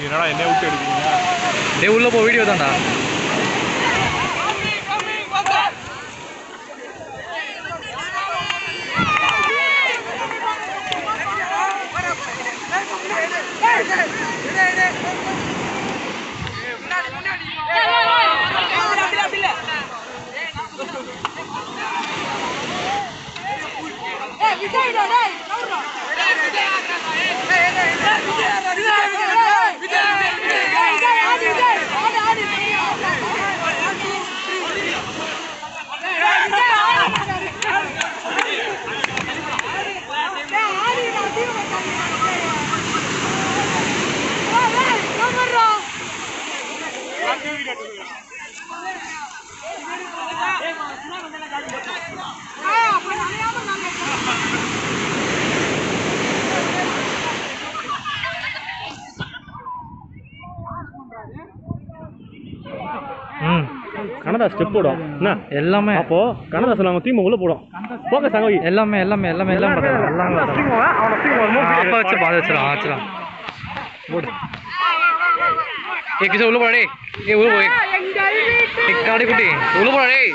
என்னடா என்ன விட்டு எடுக்கிறீங்க? டேய் உள்ள போ, வீடியோ தான்டா. கனடா ஸ்டெப் போடும் என்ன எல்லாமே. அப்போ கனடா சொல்லுவாங்க தீமை உள்ள போடும். போக்கஸ் அங்க எல்லாமே எல்லாமே எல்லாமே எல்லாம் பண்றாங்க. எல்லாம் அப்ப வச்சு பாத வச்சிடலாம் வச்சிடலாம். போடு. கிஷோர் உள்ள போடா. டேய் உள்ள போய் காடி குட்டி உள்ள போடா. டேய்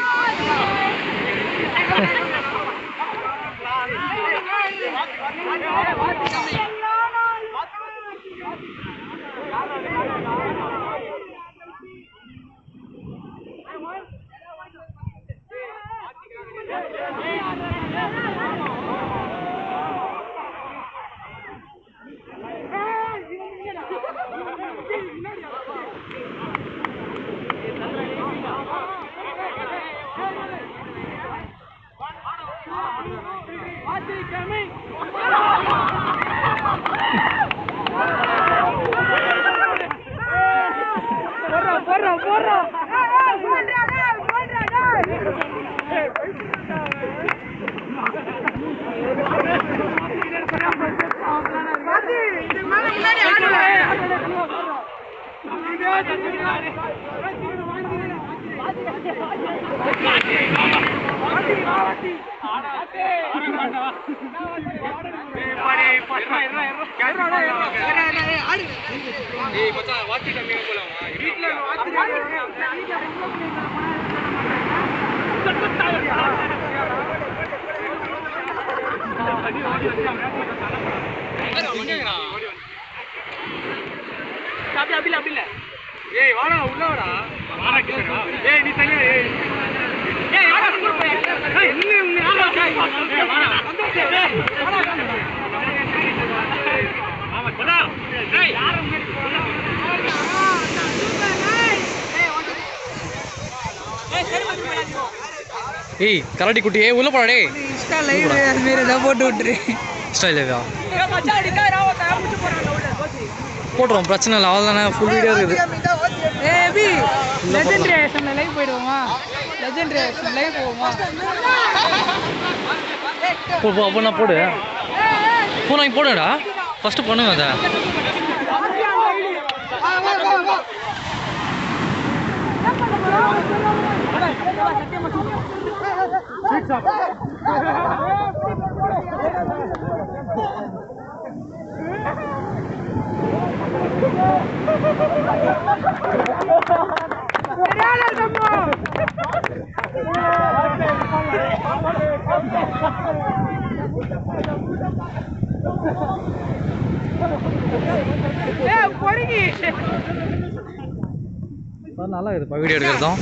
ஏய் கரடி குட்டி ஏய் உள்ள போடா. டேய் இன்ஸ்டா லைவ் அது மேல ஏதோ போட்டு விட்டுரு. இன்ஸ்டா லைவா போடுறோம், பிரச்சனை இல்லை. அவ்வளோதானே ஃபுல் வீடியோ இருக்குது. ஏபி லெஜெண்டரி ஆக்ஷன்ல லைவ் போய்டுவோமா? லெஜெண்டரி ஆக்ஷன் லைவ் போவோமா? போ அப்போ நான் போடு போ. நான் போடுடா ஃபஸ்ட்டு பண்ணுங்க அதை. நல்லா இருக்குப்பா வீடியோ எடுக்கிறதும்.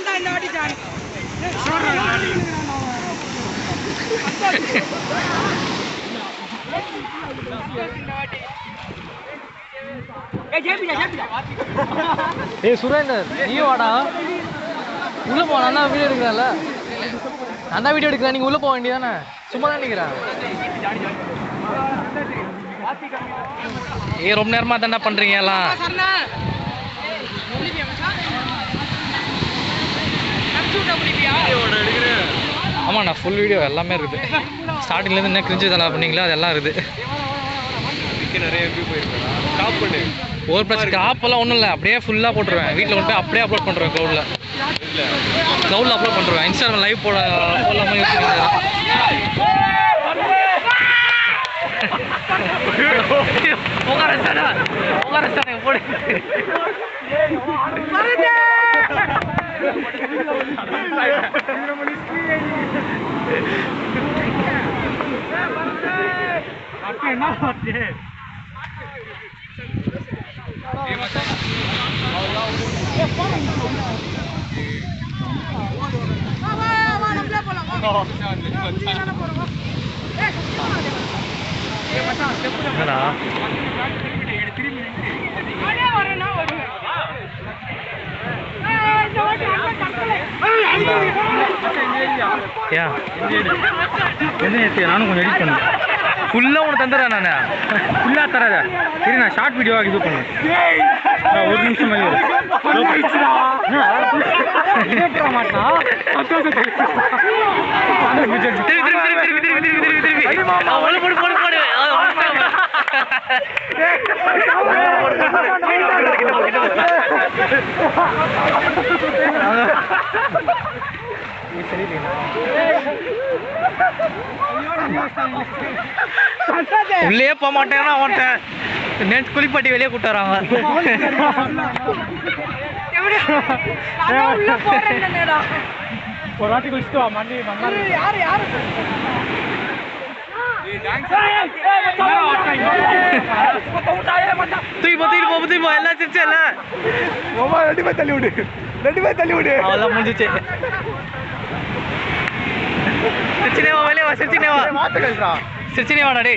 இந்த வாட்டி சான்ஸ் ஏய் சுரேந்தர் நீ வாடா உள்ள போ. நான் தான் வீடியோ எடுக்கிறேன்ல, நான் தான் வீடியோ எடுக்கிறேன். நீங்கள் உள்ளே போக வேண்டியதானே, சும்மா தான் நிற்கிறேன். ஏ ரொம்ப நேரமாக தானே பண்ணுறீங்க எல்லாம். ஆமாண்ணா ஃபுல் வீடியோ எல்லாமே இருக்குது. ஸ்டார்டிங்லேருந்து என்ன கிரிஞ்சு தலை பண்ணீங்களா அதெல்லாம் இருக்குது. நிறைய வியூ போயிருக்கா ஸ்டாப் பண்ணு. ஒரு பிரச்சனை ஆப்பெல்லாம் ஒன்றும் இல்லை, அப்படியே ஃபுல்லாக போட்டுருவேன். வீட்டில் கொண்டு போய் அப்படியே அப்லோட் பண்ணுறேன். க்ளவுடில் அப்லோட் பண்ணுறேன். இன்ஸ்டாகிராம் லைவ் போடலாமல் யோசிக்கிறேன். போடு நானும் கொஞ்சம் எடிட் பண்ணேன். ஃபுல்லாக ஒன்று தந்துடுறேன். நான் ஃபுல்லாக தராத, சரி நான் ஷார்ட் வீடியோவாக இது பண்ணேன். ஒரு நிமிஷம் மாதிரி உள்ளே போக மாட்டேன்னா அவன்கிட்ட நேற்று குளிப்பாட்டி வெளியே கூட்டாராங்க. ஒரு வாட்டி குளிச்சுட்டு மண்ணி தூக்கி போ எல்லாம் சிரிச்சு இல்ல 2 பேர் தள்ளி விடு, 2 பேர் தள்ளி விடு. அவெல்லாம் முடிஞ்சிச்சு. சிரிச்சினேவா வெளியே வா, சிரிச்சினேவா சிரிச்சினேவாடா டே.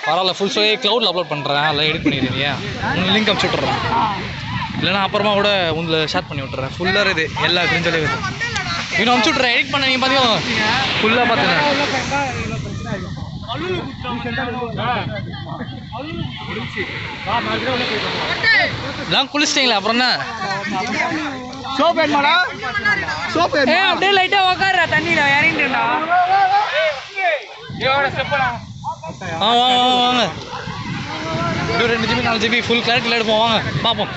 பரவாயில்ல, ஃபுல் ஷோயே க்ளவுடில் அப்லோட் பண்ணுறேன். அதில் எடிட் பண்ணிடுறீங்க, உங்களுக்கு லிங்க் அனுப்பிச்சி விட்றேன். இல்லைனா அப்புறமா கூட உங்களுக்கு ஷேர் பண்ணி விட்டுறேன். ஃபுல்லாக இருக்குது எல்லா கிரிஞ்சலையும் இருக்குது. இன்னும் அனுப்பிச்சி விட்றேன், எடிட் பண்ண நீங்கள் பார்த்தீங்கன்னா ஃபுல்லாக பார்த்துக்கிறேன். எல்லாம் குளிச்சிட்டிங்களா? அப்புறம் என்ன அப்படியே லைட்டா உக்காடுறா தண்ணியில இறங்கிட்டுடா. வாங்க 2 GB 4 GB ஃபுல் கிளாரிட்டியில் எடுப்போம். வாங்க பார்ப்போம்.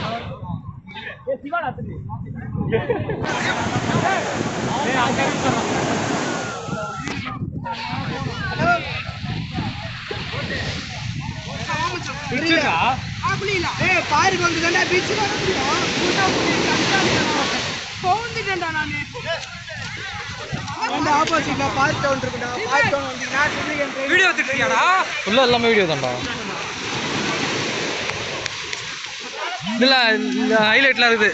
பாரு கொண்டு பீச் போந்துட்டேன்டா நானு. ஆப்போசிட்ல பார்க் டவுன் இருக்குடா. பார்க் டவுன் வந்தீங்கன்னா வீடியோ எடுத்துட்டியாடா? ஃபுல்லாக எல்லாமே வீடியோ தான்டா. இதில் ஹைலைட்லாம் இருக்குது.